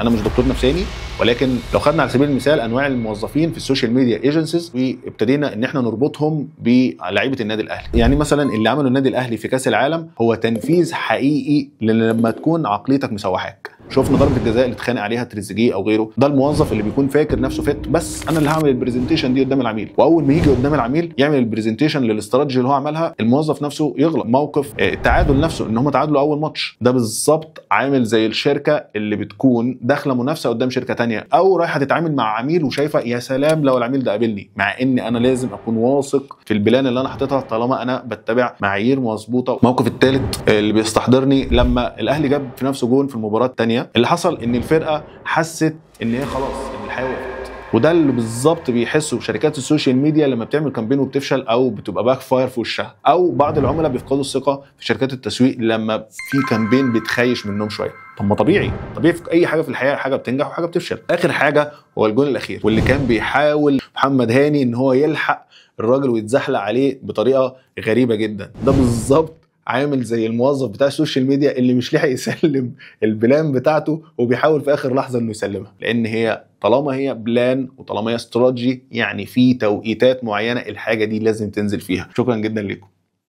انا مش دكتور نفساني، ولكن لو خدنا على سبيل المثال انواع الموظفين في السوشيال ميديا ايجنسيز وابتدينا ان احنا نربطهم بلعيبه النادي الاهلي، يعني مثلا اللي عمله النادي الاهلي في كاس العالم هو تنفيذ حقيقي لما تكون عقليتك مسوحاك. شفنا ضربه الجزاء اللي اتخانق عليها تريزيجيه او غيره، ده الموظف اللي بيكون فاكر نفسه فت، بس انا اللي هعمل البرزنتيشن دي قدام العميل، واول ما يجي قدام العميل يعمل البرزنتيشن للاستراتيجي اللي هو عملها، الموظف نفسه يغلط. موقف التعادل نفسه، ان هم تعادلوا اول ماتش، ده بالظبط عامل زي الشركه اللي بتكون داخله منافسه قدام شركه ثانيه او رايحه تتعامل مع عميل وشايفه يا سلام لو العميل ده قابلني، مع ان انا لازم اكون واثق في البلان اللي انا حاططها طالما انا بتبع معايير مظبوطه. الموقف الثالث اللي بيستحضرني لما الاهلي جاب في نفسه جون في المباراه الثانيه، اللي حصل ان الفرقه حست ان هي خلاص ان الحياه وقفت، وده اللي بالظبط بيحسوا شركات السوشيال ميديا لما بتعمل كامبين وبتفشل او بتبقى باك فاير في وشها، او بعض العملاء بيفقدوا الثقه في شركات التسويق لما في كامبين بتخيش منهم شويه. طب ما طبيعي في اي حاجه في الحياه، حاجه بتنجح وحاجه بتفشل. اخر حاجه هو الجون الاخير، واللي كان بيحاول محمد هاني ان هو يلحق الراجل ويتزحلق عليه بطريقه غريبه جدا. ده بالظبط عامل زي الموظف بتاع السوشيال ميديا اللي مش لاحق يسلم البلان بتاعته وبيحاول في اخر لحظه انه يسلمها، لان هي طالما هي بلان وطالما هي استراتيجي يعني في توقيتات معينه الحاجه دي لازم تنزل فيها. شكرا جدا لكم.